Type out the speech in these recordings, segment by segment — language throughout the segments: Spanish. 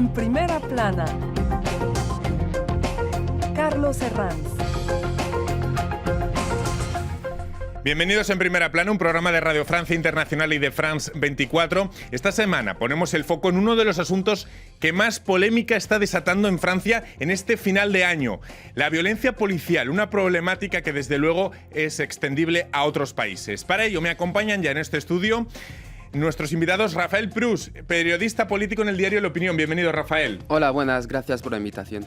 En primera plana, Carlos Herranz. Bienvenidos en Primera Plana, un programa de Radio Francia Internacional y de France 24. Esta semana ponemos el foco en uno de los asuntos que más polémica está desatando en Francia en este final de año: la violencia policial, una problemática que desde luego es extendible a otros países. Para ello me acompañan ya en este estudio nuestros invitados: Rafael Prus, periodista político en el diario La Opinión. Bienvenido, Rafael. Hola, buenas, gracias por la invitación.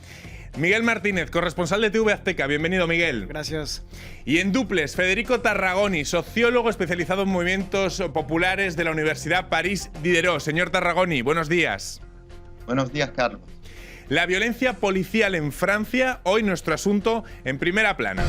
Miguel Martínez, corresponsal de TV Azteca. Bienvenido, Miguel. Gracias. Y en duples, Federico Tarragoni, sociólogo especializado en movimientos populares de la Universidad París Diderot. Señor Tarragoni, buenos días. Buenos días, Carlos. La violencia policial en Francia, hoy nuestro asunto en Primera Plana.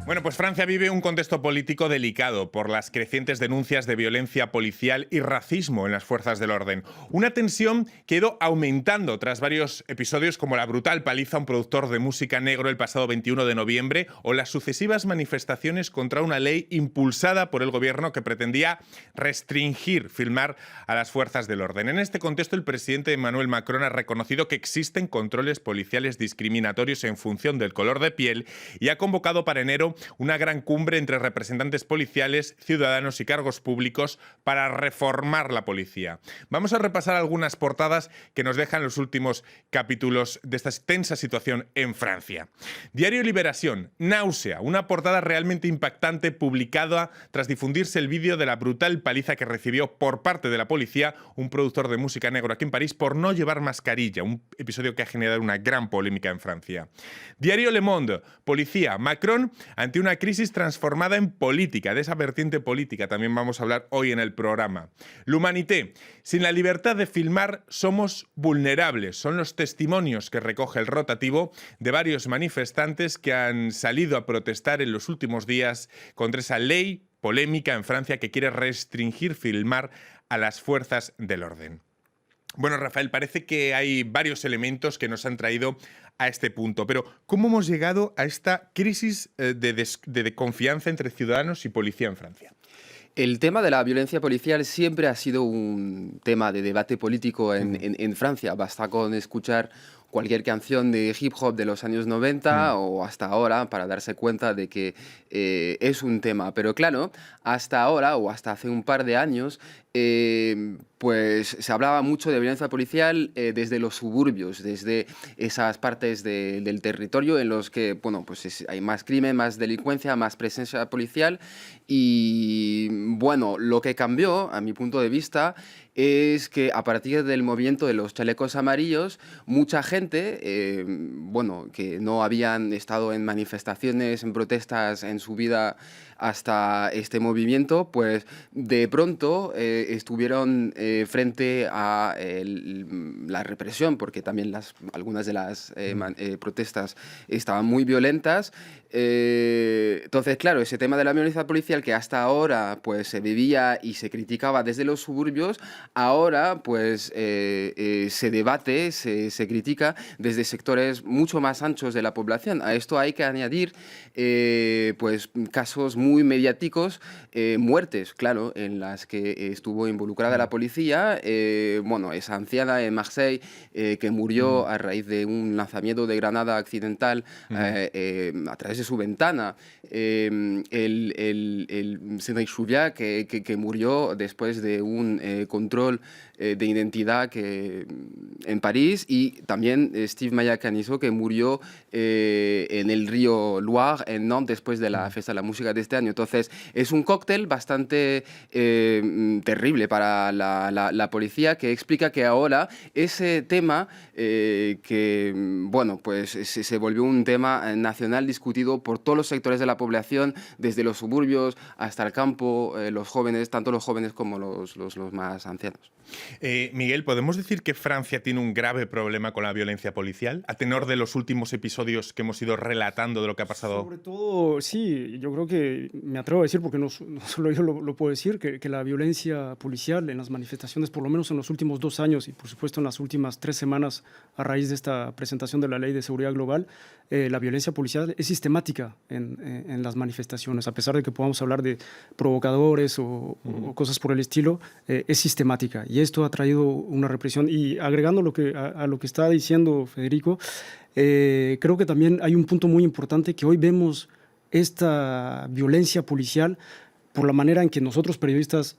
Bueno, pues Francia vive un contexto político delicado por las crecientes denuncias de violencia policial y racismo en las fuerzas del orden. Una tensión que ha ido aumentando tras varios episodios como la brutal paliza a un productor de música negro el pasado 21 de noviembre o las sucesivas manifestaciones contra una ley impulsada por el gobierno que pretendía restringir filmar a las fuerzas del orden. En este contexto, el presidente Emmanuel Macron ha reconocido que existen controles policiales discriminatorios en función del color de piel y ha convocado para enero una gran cumbre entre representantes policiales, ciudadanos y cargos públicos para reformar la policía. Vamos a repasar algunas portadas que nos dejan los últimos capítulos de esta tensa situación en Francia. Diario Liberación, náusea, una portada realmente impactante publicada tras difundirse el vídeo de la brutal paliza que recibió por parte de la policía un productor de música negro aquí en París por no llevar mascarilla, un episodio que ha generado una gran polémica en Francia. Diario Le Monde, policía, Macron ante una crisis transformada en política. De esa vertiente política también vamos a hablar hoy en el programa. L'Humanité, sin la libertad de filmar somos vulnerables. Son los testimonios que recoge el rotativo de varios manifestantes que han salido a protestar en los últimos días contra esa ley polémica en Francia que quiere restringir filmar a las fuerzas del orden. Bueno, Rafael, parece que hay varios elementos que nos han traído a este punto, pero ¿cómo hemos llegado a esta crisis de confianza entre ciudadanos y policía en Francia? El tema de la violencia policial siempre ha sido un tema de debate político en Francia. Basta con escuchar cualquier canción de hip hop de los años 90 o hasta ahora para darse cuenta de que es un tema. Pero claro, hasta ahora o hasta hace un par de años pues se hablaba mucho de violencia policial desde los suburbios, desde esas partes del territorio en los que bueno, pues hay más crimen, más delincuencia, más presencia policial. Y bueno, lo que cambió, a mi punto de vista, es que a partir del movimiento de los chalecos amarillos, mucha gente, bueno, que no habían estado en manifestaciones, en protestas en su vida hasta este movimiento, pues de pronto estuvieron frente a la represión, porque también algunas de las protestas estaban muy violentas. Entonces, claro, ese tema de la violencia policial que hasta ahora pues se vivía y se criticaba desde los suburbios, ahora pues se debate, se critica desde sectores mucho más anchos de la población. A esto hay que añadir pues casos muy mediáticos, muertes, claro, en las que estuvo involucrada la policía. Bueno, esa anciana en Marseille que murió a raíz de un lanzamiento de granada accidental a través de su ventana. El Cédric Chouviat que murió después de un control de identidad en París, y también Steve Maya-Canizo que murió en el río Loire en Nantes después de la fiesta de la música de este año. Entonces es un cóctel bastante terrible para la policía, que explica que ahora ese tema que bueno, pues se volvió un tema nacional discutido por todos los sectores de la población, desde los suburbios hasta el campo, los jóvenes, tanto los jóvenes como los más ancianos. Miguel, ¿podemos decir que Francia tiene un grave problema con la violencia policial, a tenor de los últimos episodios que hemos ido relatando de lo que ha pasado? Sobre todo, sí, yo creo que me atrevo a decir, porque no solo yo lo puedo decir, que la violencia policial en las manifestaciones, por lo menos en los últimos 2 años y por supuesto en las últimas 3 semanas a raíz de esta presentación de la Ley de Seguridad Global, la violencia policial es sistemática en las manifestaciones, a pesar de que podamos hablar de provocadores o cosas por el estilo, es sistemática. sistemática y esto ha traído una represión. Y agregando a lo que está diciendo Federico, creo que también hay un punto muy importante que hoy vemos esta violencia policial por la manera en que nosotros periodistas,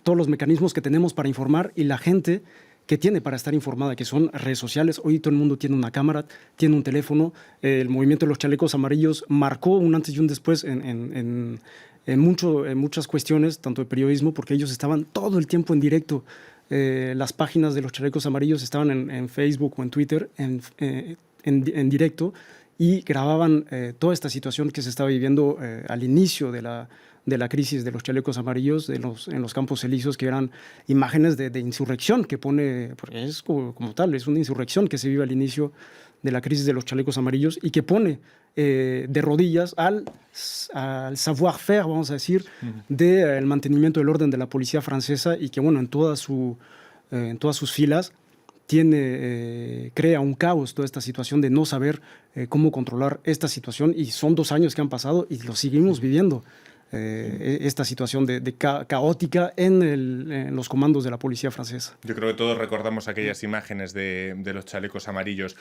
todos los mecanismos que tenemos para informar y la gente que tiene para estar informada, que son redes sociales. Hoy todo el mundo tiene una cámara, tiene un teléfono. El movimiento de los chalecos amarillos marcó un antes y un después en muchas cuestiones, tanto de periodismo, porque ellos estaban todo el tiempo en directo. Las páginas de los chalecos amarillos estaban en Facebook o en Twitter en directo y grababan toda esta situación que se estaba viviendo al inicio de la crisis de los chalecos amarillos en los Campos Elíseos, que eran imágenes de insurrección que pone, porque es como tal, es una insurrección que se vive al inicio de la crisis de los chalecos amarillos y que pone de rodillas al savoir-faire, vamos a decir, del mantenimiento del orden de la policía francesa y que, bueno, en todas sus filas crea un caos toda esta situación de no saber cómo controlar esta situación, y son 2 años que han pasado y lo seguimos viviendo. Esta situación caótica en los comandos de la policía francesa. Yo creo que todos recordamos aquellas imágenes de los chalecos amarillos.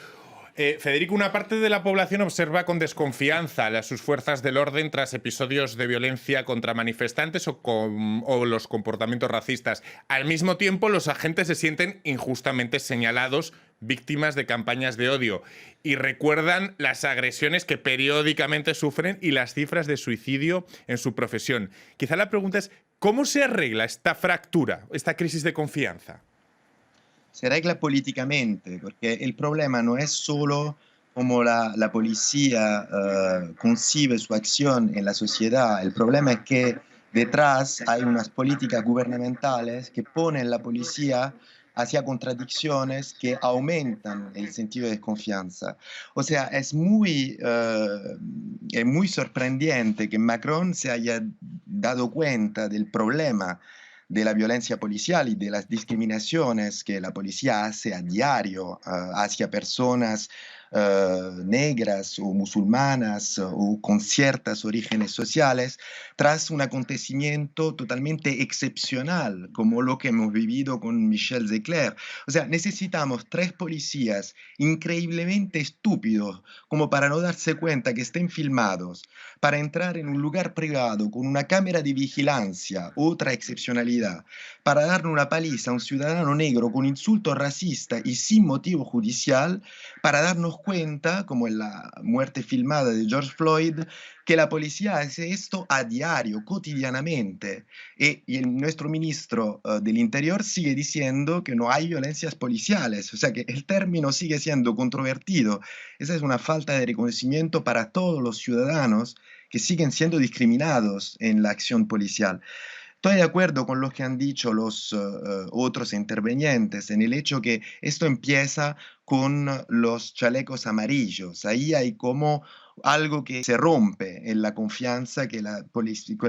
Federico, una parte de la población observa con desconfianza a sus fuerzas del orden tras episodios de violencia contra manifestantes o los comportamientos racistas. Al mismo tiempo, los agentes se sienten injustamente señalados, víctimas de campañas de odio, y recuerdan las agresiones que periódicamente sufren y las cifras de suicidio en su profesión. Quizá la pregunta es, ¿cómo se arregla esta fractura, esta crisis de confianza? Se arregla políticamente, porque el problema no es solo cómo la policía concibe su acción en la sociedad. El problema es que detrás hay unas políticas gubernamentales que ponen la policía hacia contradicciones que aumentan el sentido de desconfianza. O sea, es muy sorprendente que Macron se haya dado cuenta del problema de la violencia policial y de las discriminaciones que la policía hace a diario hacia personas negras o musulmanas o con ciertos orígenes sociales, tras un acontecimiento totalmente excepcional, como lo que hemos vivido con Michel Zecler. O sea, necesitamos 3 policías increíblemente estúpidos como para no darse cuenta que estén filmados, para entrar en un lugar privado con una cámara de vigilancia, otra excepcionalidad, para darle una paliza a un ciudadano negro con insulto racista y sin motivo judicial, para darnos cuenta, como en la muerte filmada de George Floyd, que la policía hace esto a diario, cotidianamente. Nuestro ministro del Interior sigue diciendo que no hay violencias policiales, o sea que el término sigue siendo controvertido. Esa es una falta de reconocimiento para todos los ciudadanos que siguen siendo discriminados en la acción policial. Estoy de acuerdo con lo que han dicho los otros intervenientes en el hecho que esto empieza con los chalecos amarillos. Ahí hay como algo que se rompe en la confianza que la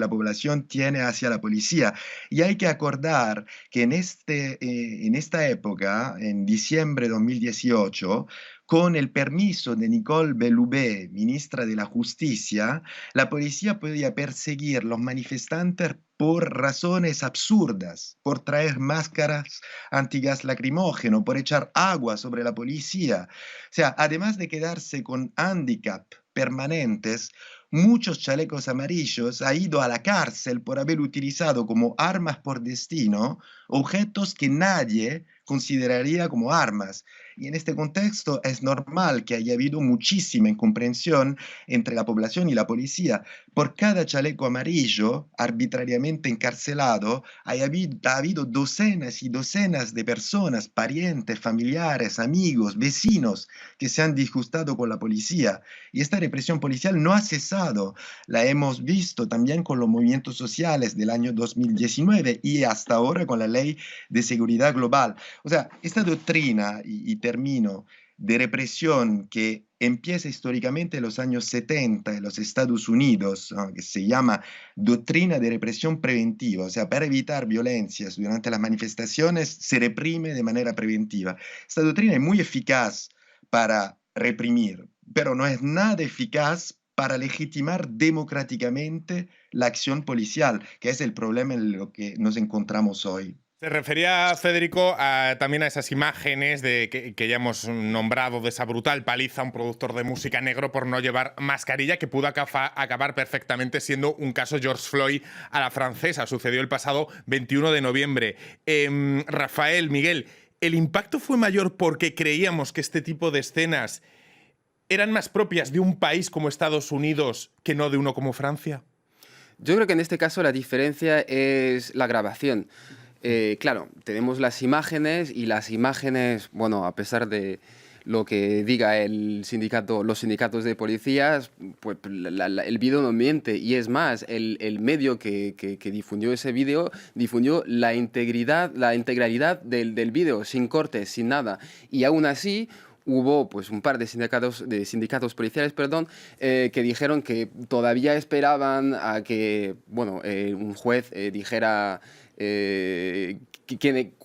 población tiene hacia la policía. Y hay que acordar que en esta época, en diciembre de 2018, con el permiso de Nicole Belloubet, ministra de la Justicia, la policía podía perseguir los manifestantes por razones absurdas, por traer máscaras antigas lacrimógeno, por echar agua sobre la policía. O sea, además de quedarse con hándicap permanentes, muchos chalecos amarillos han ido a la cárcel por haber utilizado como armas por destino objetos que nadie consideraría como armas. Y en este contexto es normal que haya habido muchísima incomprensión entre la población y la policía. Por cada chaleco amarillo arbitrariamente encarcelado ha habido docenas y docenas de personas, parientes, familiares, amigos, vecinos, que se han disgustado con la policía. Y esta represión policial no ha cesado. La hemos visto también con los movimientos sociales del año 2019 y hasta ahora con la Ley de Seguridad Global. O sea, esta doctrina, y termino, de represión que empieza históricamente en los años 70 en los Estados Unidos, que se llama doctrina de represión preventiva, o sea, para evitar violencias durante las manifestaciones se reprime de manera preventiva. Esta doctrina es muy eficaz para reprimir, pero no es nada eficaz para legitimar democráticamente la acción policial, que es el problema en lo que nos encontramos hoy. Se refería, Federico, también a esas imágenes que ya hemos nombrado, de esa brutal paliza a un productor de música negro por no llevar mascarilla, que pudo acabar perfectamente siendo un caso George Floyd a la francesa. Sucedió el pasado 21 de noviembre. Rafael, Miguel, ¿el impacto fue mayor porque creíamos que este tipo de escenas eran más propias de un país como Estados Unidos que no de uno como Francia? Yo creo que en este caso la diferencia es la grabación. Claro, tenemos las imágenes y las imágenes, bueno, a pesar de lo que diga los sindicatos de policías, pues el vídeo no miente. Y es más, el medio que difundió ese vídeo difundió la integralidad del vídeo, sin cortes, sin nada. Y aún así hubo pues un par de sindicatos policiales, que dijeron que todavía esperaban a que un juez dijera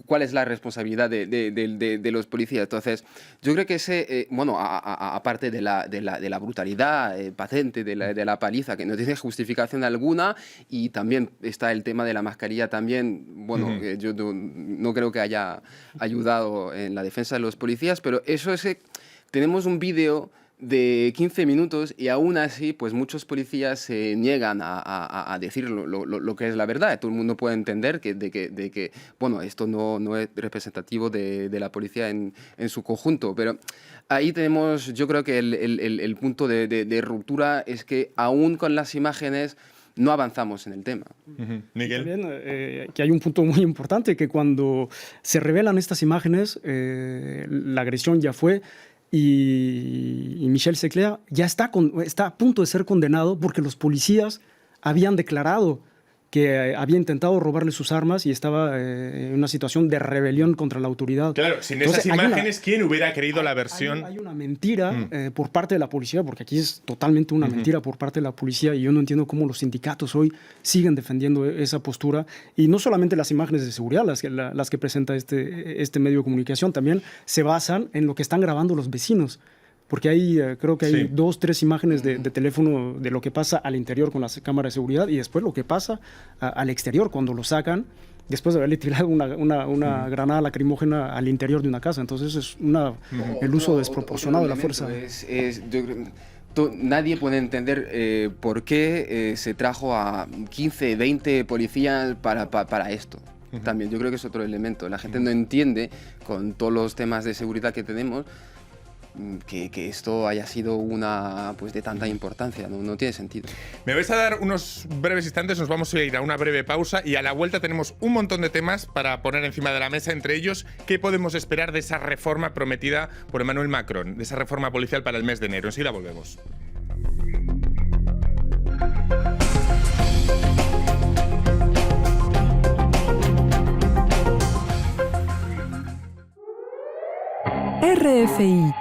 cuál es la responsabilidad de los policías. Entonces, yo creo que aparte de la brutalidad patente de la paliza, que no tiene justificación alguna, y también está el tema de la mascarilla también, yo no creo que haya ayudado en la defensa de los policías, pero eso es que tenemos un vídeo de 15 minutos y aún así pues muchos policías se niegan a decir lo que es la verdad. Todo el mundo puede entender que esto no es representativo de la policía en su conjunto, pero ahí tenemos, yo creo que el punto de ruptura es que aún con las imágenes no avanzamos en el tema. Miguel. También que hay un punto muy importante, que cuando se revelan estas imágenes, la agresión ya fue, y Michel Secler ya está a punto de ser condenado porque los policías habían declarado que había intentado robarle sus armas y estaba en una situación de rebelión contra la autoridad. Claro, sin esas imágenes, ¿quién hubiera creído la versión? Hay una mentira por parte de la policía, porque aquí es totalmente una mentira por parte de la policía, y yo no entiendo cómo los sindicatos hoy siguen defendiendo esa postura. Y no solamente las imágenes de seguridad, las que presenta este medio de comunicación, también se basan en lo que están grabando los vecinos. Porque creo que hay 2, 3 imágenes de teléfono de lo que pasa al interior con las cámaras de seguridad, y después lo que pasa al exterior cuando lo sacan, después de haberle tirado una granada lacrimógena al interior de una casa. Entonces es el uso desproporcionado de la fuerza. Nadie puede entender por qué se trajo a 15, 20 policías para esto. También yo creo que es otro elemento. La gente no entiende, con todos los temas de seguridad que tenemos, que esto haya sido de tanta importancia. No tiene sentido. Me vais a dar unos breves instantes, nos vamos a ir a una breve pausa y a la vuelta tenemos un montón de temas para poner encima de la mesa, entre ellos qué podemos esperar de esa reforma prometida por Emmanuel Macron, de esa reforma policial para el mes de enero. Enseguida volvemos. RFI,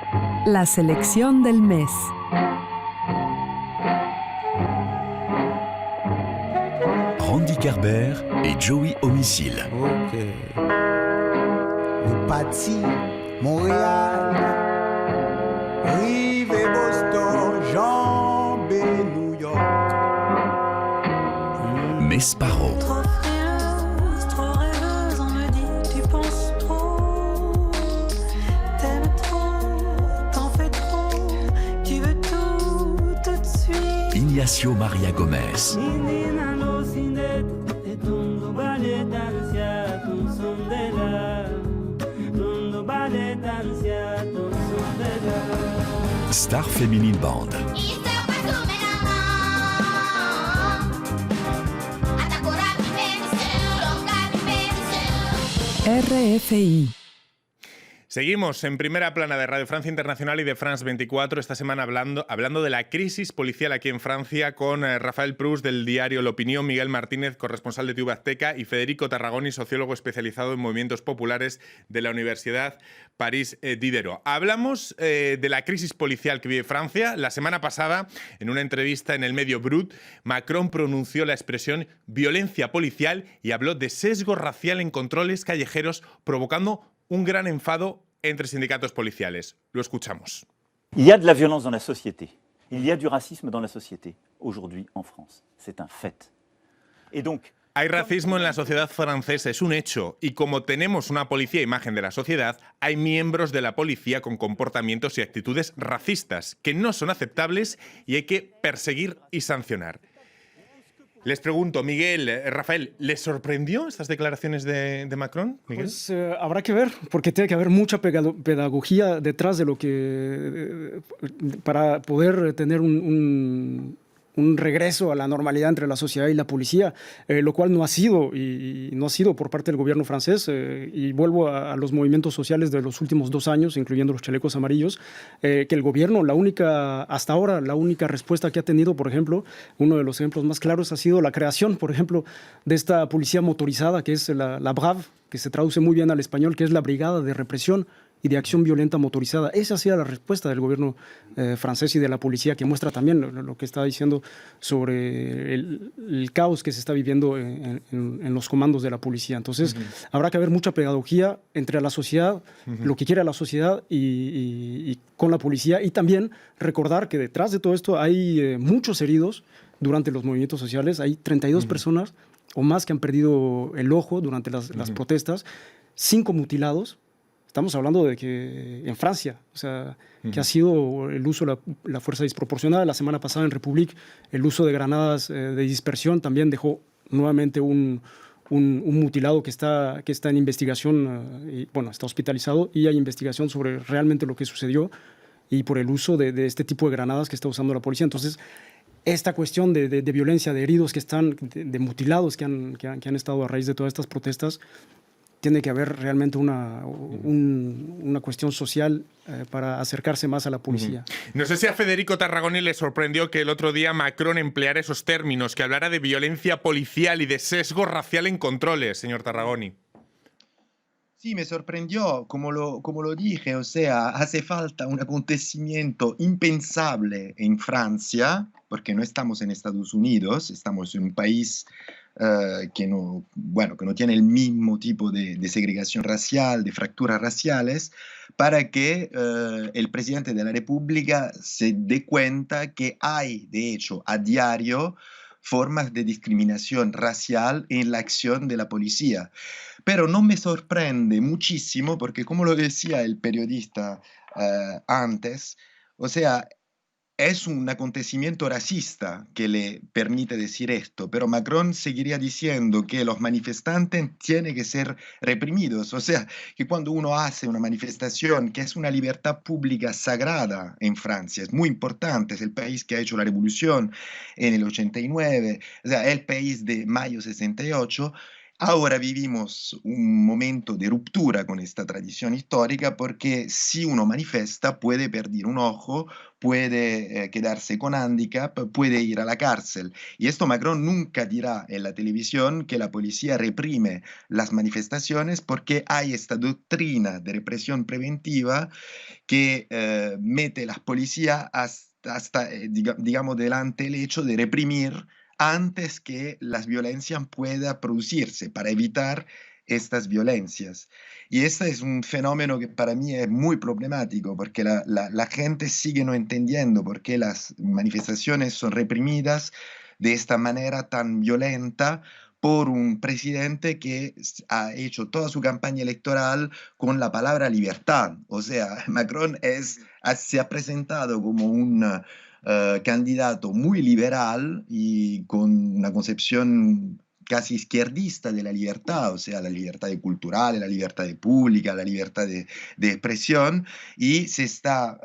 la selección del mes. Randy Kerber et Joey Homicile. Ok. Nous partis, Montréal, Rive et Boston, Jambe, New York. Mesparo. Trop rêveuse, on me dit, tu penses trop, t'aimes trop, t'en fais trop, tu veux tout de suite. Ignacio Maria Gomez. Star Feminine Band. RFI. Seguimos en primera plana de Radio Francia Internacional y de France 24, esta semana hablando de la crisis policial aquí en Francia, con Rafael Proust del diario L'Opinión, Miguel Martínez, corresponsal de TV Azteca, y Federico Tarragoni, sociólogo especializado en movimientos populares de la Universidad París Diderot. Hablamos de la crisis policial que vive Francia. La semana pasada, en una entrevista en el medio Brut, Macron pronunció la expresión violencia policial y habló de sesgo racial en controles callejeros, provocando un gran enfado entre sindicatos policiales. Lo escuchamos. Il y a de la violence dans la société. Il y a du racisme dans la société aujourd'hui en France. C'est un fait. Et donc, Hay racismo en la sociedad francesa, es un hecho, y como tenemos una policía imagen de la sociedad, hay miembros de la policía con comportamientos y actitudes racistas que no son aceptables y hay que perseguir y sancionar. Les pregunto, Miguel, Rafael, ¿les sorprendió estas declaraciones de Macron, Miguel? Pues habrá que ver, porque tiene que haber mucha pedagogía detrás de lo que... para poder tener un regreso a la normalidad entre la sociedad y la policía, lo cual no ha sido, y no ha sido por parte del gobierno francés, y vuelvo a los movimientos sociales de los últimos 2 años, incluyendo los chalecos amarillos, que el gobierno, hasta ahora, la única respuesta que ha tenido, por ejemplo, uno de los ejemplos más claros ha sido la creación, por ejemplo, de esta policía motorizada, que es la BRAV, que se traduce muy bien al español, que es la Brigada de Represión y de Acción Violenta Motorizada. Esa ha sido la respuesta del gobierno francés y de la policía, que muestra también lo que está diciendo sobre el caos que se está viviendo en los comandos de la policía. Entonces, habrá que haber mucha pedagogía entre la sociedad, lo que quiere la sociedad y con la policía, y también recordar que detrás de todo esto hay muchos heridos durante los movimientos sociales. Hay 32 personas o más que han perdido el ojo durante las protestas, 5 mutilados. Estamos hablando de que en Francia, o sea, que ha sido el uso de la fuerza desproporcionada. La semana pasada en République, el uso de granadas de dispersión también dejó nuevamente un mutilado que está en investigación, y, bueno, está hospitalizado, y hay investigación sobre realmente lo que sucedió y por el uso de este tipo de granadas que está usando la policía. Entonces, esta cuestión de violencia, de heridos que están, de mutilados que han estado a raíz de todas estas protestas, tiene que haber realmente una cuestión social para acercarse más a la policía. No sé si a Federico Tarragoni le sorprendió que el otro día Macron empleara esos términos, que hablara de violencia policial y de sesgo racial en controles, señor Tarragoni. Sí, me sorprendió, como lo dije, o sea, hace falta un acontecimiento impensable en Francia, porque no estamos en Estados Unidos, estamos en un país que no tiene el mismo tipo de segregación racial, de fracturas raciales, para que el presidente de la República se dé cuenta que hay, de hecho, a diario, formas de discriminación racial en la acción de la policía. Pero no me sorprende muchísimo porque, como lo decía el periodista antes, o sea, es un acontecimiento racista que le permite decir esto, pero Macron seguiría diciendo que los manifestantes tienen que ser reprimidos. O sea, que cuando uno hace una manifestación, que es una libertad pública sagrada en Francia, es muy importante, es el país que ha hecho la revolución en el 89, o sea, el país de mayo 68, ahora vivimos un momento de ruptura con esta tradición histórica porque si uno manifiesta puede perder un ojo, puede quedarse con handicap, puede ir a la cárcel. Y esto Macron nunca dirá en la televisión que la policía reprime las manifestaciones porque hay esta doctrina de represión preventiva que mete a las policías hasta digamos, delante el hecho de reprimir antes que las violencias puedan producirse, para evitar estas violencias. Y este es un fenómeno que para mí es muy problemático, porque la gente sigue no entendiendo por qué las manifestaciones son reprimidas de esta manera tan violenta por un presidente que ha hecho toda su campaña electoral con la palabra libertad. O sea, Macron se ha presentado como un candidato muy liberal y con una concepción casi izquierdista de la libertad, o sea, la libertad cultural, la libertad pública, la libertad de expresión, y se está,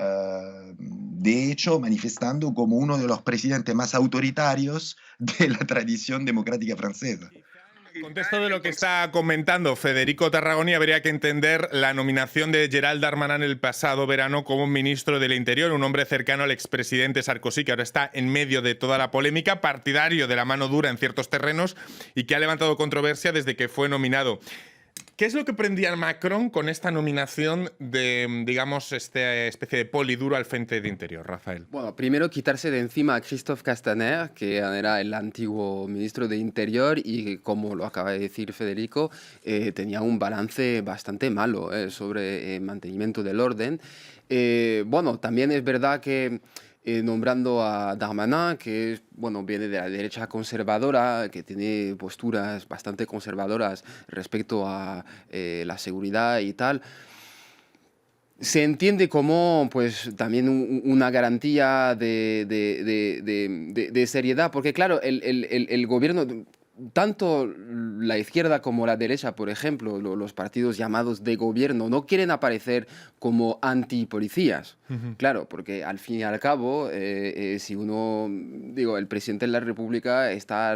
de hecho, manifestando como uno de los presidentes más autoritarios de la tradición democrática francesa. En el contexto de lo que está comentando Federico Tarragoni, habría que entender la nominación de Gerald Darmanin el pasado verano como ministro del Interior, un hombre cercano al expresidente Sarkozy, que ahora está en medio de toda la polémica, partidario de la mano dura en ciertos terrenos y que ha levantado controversia desde que fue nominado. ¿Qué es lo que prendía Macron con esta nominación de, digamos, esta especie de poliduro al frente de Interior, Rafael? Bueno, primero quitarse de encima a Christophe Castaner, que era el antiguo ministro de Interior y que, como lo acaba de decir Federico, tenía un balance bastante malo sobre mantenimiento del orden. Bueno, también es verdad que nombrando a Darmanin, que bueno, viene de la derecha conservadora, que tiene posturas bastante conservadoras respecto a la seguridad y tal. Se entiende como pues, también una garantía de seriedad, porque claro, el gobierno, tanto la izquierda como la derecha, por ejemplo, los partidos llamados de gobierno, no quieren aparecer como antipolicías. Claro, porque al fin y al cabo, si uno, digo, el presidente de la República está,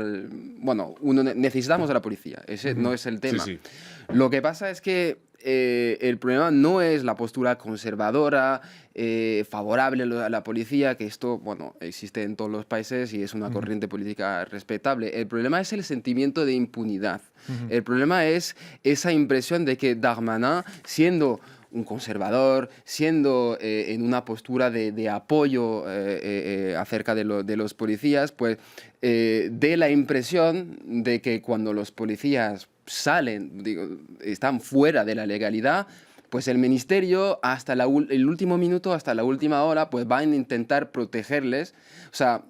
bueno, necesitamos a la policía, ese no es el tema. Sí, sí. Lo que pasa es que el problema no es la postura conservadora, favorable a la policía, que esto, bueno, existe en todos los países y es una corriente política respetable. El problema es el sentimiento de impunidad. El problema es esa impresión de que Darmanin, siendo un conservador, siendo en una postura de apoyo acerca de los policías, pues dé la impresión de que cuando los policías salen, digo, están fuera de la legalidad, pues el ministerio hasta el último minuto, hasta la última hora, pues va a intentar protegerles. O sea,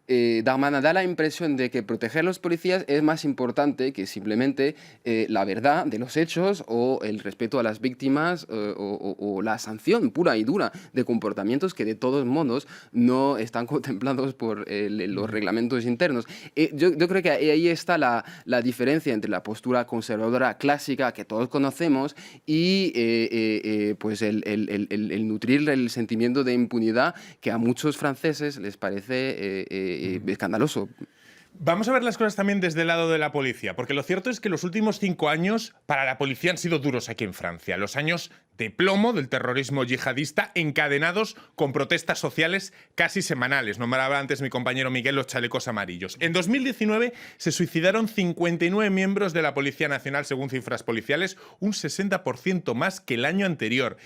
Darmanin da la impresión de que proteger a los policías es más importante que simplemente la verdad de los hechos o el respeto a las víctimas o la sanción pura y dura de comportamientos que de todos modos no están contemplados por los reglamentos internos. Yo creo que ahí está la diferencia entre la postura conservadora clásica que todos conocemos y pues el nutrir el sentimiento de impunidad que a muchos franceses les parece escandaloso. Vamos a ver las cosas también desde el lado de la policía, porque lo cierto es que los últimos 5 años para la policía han sido duros aquí en Francia. Los años de plomo del terrorismo yihadista encadenados con protestas sociales casi semanales. Nombraba antes mi compañero Miguel los chalecos amarillos. En 2019 se suicidaron 59 miembros de la Policía Nacional según cifras policiales, un 60% más que el año anterior.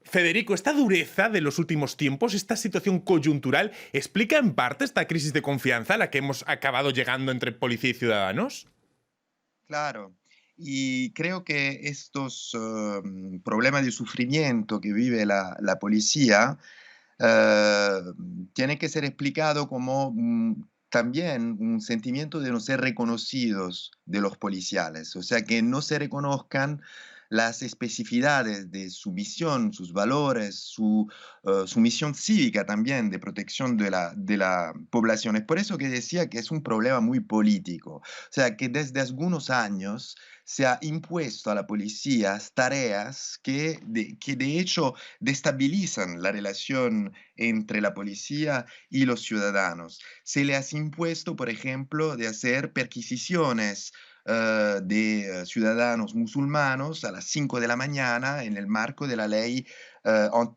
Federico, esta dureza de los últimos tiempos, esta situación coyuntural, ¿explica en parte esta crisis de confianza a la que hemos acabado llegando entre policía y ciudadanos? Claro, y creo que estos problemas de sufrimiento que vive la policía tienen que ser explicados como también un sentimiento de no ser reconocidos de los policiales, o sea, que no se reconozcan las especificidades de su misión, sus valores, su misión cívica también de protección de la población. Es por eso que decía que es un problema muy político. O sea, que desde algunos años se ha impuesto a la policía tareas que de hecho destabilizan la relación entre la policía y los ciudadanos. Se le ha impuesto, por ejemplo, de hacer perquisiciones de ciudadanos musulmanos a las 5 de la mañana en el marco de la ley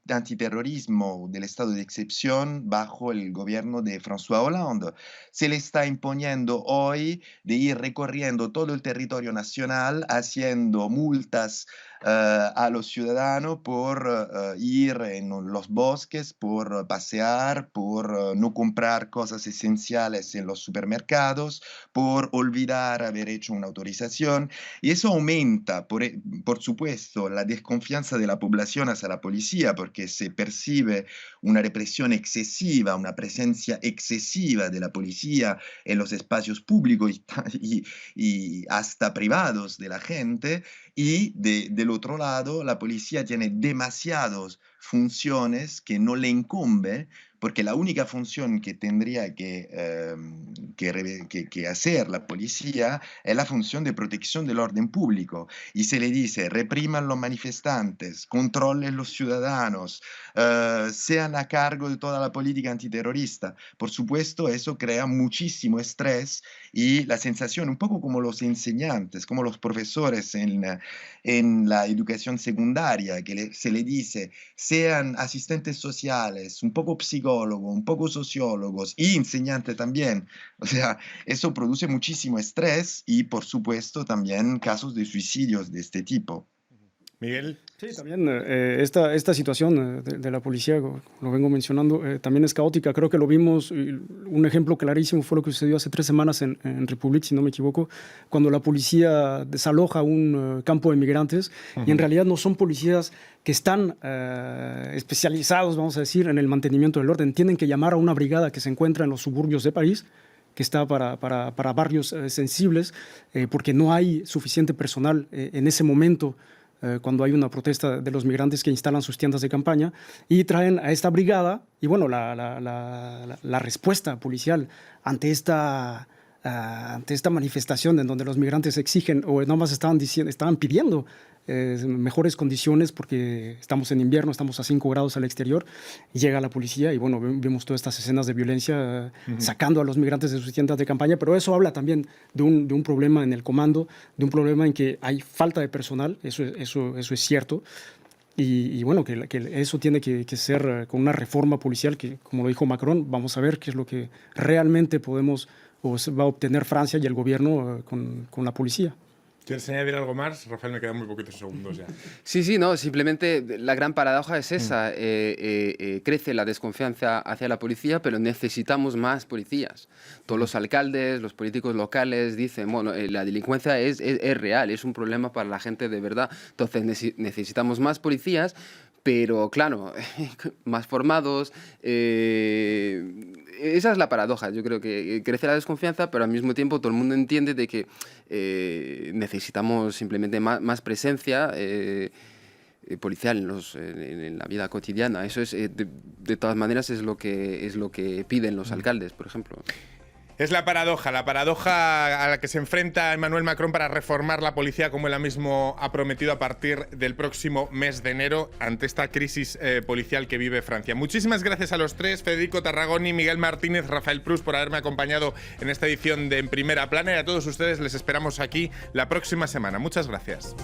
antiterrorismo del estado de excepción bajo el gobierno de François Hollande. Se le está imponiendo hoy de ir recorriendo todo el territorio nacional haciendo multas a los ciudadanos por ir en los bosques, por pasear, por no comprar cosas esenciales en los supermercados, por olvidar haber hecho una autorización. Y eso aumenta, por supuesto, la desconfianza de la población hacia la policía, porque se percibe una represión excesiva, una presencia excesiva de la policía en los espacios públicos y hasta privados de la gente. Y del otro lado, la policía tiene demasiadas funciones que no le incumbe, porque la única función que tendría que hacer la policía es la función de protección del orden público. Y se le dice, repriman los manifestantes, controlen los ciudadanos, sean a cargo de toda la política antiterrorista. Por supuesto, eso crea muchísimo estrés y la sensación, un poco como los enseñantes, como los profesores en la educación secundaria, que se le dice, sean asistentes sociales, un poco psicólogos, un poco sociólogos y enseñantes también. O sea, eso produce muchísimo estrés y, por supuesto, también casos de suicidios de este tipo. Miguel. Sí, también esta situación de la policía, lo vengo mencionando, también es caótica. Creo que lo vimos, un ejemplo clarísimo fue lo que sucedió hace 3 semanas en Republic, si no me equivoco, cuando la policía desaloja un campo de migrantes y en realidad no son policías que están especializados, vamos a decir, en el mantenimiento del orden. Tienen que llamar a una brigada que se encuentra en los suburbios de París, que está para barrios sensibles, porque no hay suficiente personal en ese momento cuando hay una protesta de los migrantes que instalan sus tiendas de campaña y traen a esta brigada. Y bueno, la respuesta policial ante esta manifestación en donde los migrantes exigen o nada más estaban pidiendo mejores condiciones porque estamos en invierno, estamos a 5 grados al exterior, y llega la policía y bueno, vemos todas estas escenas de violencia sacando a los migrantes de sus tiendas de campaña, pero eso habla también de un problema en el comando, de un problema en que hay falta de personal, eso es cierto. Y bueno, que eso tiene que ser con una reforma policial que, como lo dijo Macron, vamos a ver qué es lo que realmente podemos o va a obtener Francia y el gobierno con la policía. ¿Quieres añadir algo más? Rafael, me quedan muy poquitos segundos ya. Sí, no, simplemente la gran paradoja es esa. Crece la desconfianza hacia la policía, pero necesitamos más policías. Todos los alcaldes, los políticos locales dicen, bueno, la delincuencia es real, es un problema para la gente de verdad. Entonces necesitamos más policías, pero claro, más formados. Esa es la paradoja. Yo creo que crece la desconfianza, pero al mismo tiempo todo el mundo entiende de que necesitamos simplemente más presencia policial en la vida cotidiana. Eso es, de todas maneras, es lo que piden los alcaldes, por ejemplo. Es la paradoja a la que se enfrenta Emmanuel Macron para reformar la policía, como él mismo ha prometido a partir del próximo mes de enero, ante esta crisis policial que vive Francia. Muchísimas gracias a los tres, Federico Tarragoni, Miguel Martínez, Rafael Prus, por haberme acompañado en esta edición de En Primera Plana, y a todos ustedes les esperamos aquí la próxima semana. Muchas gracias.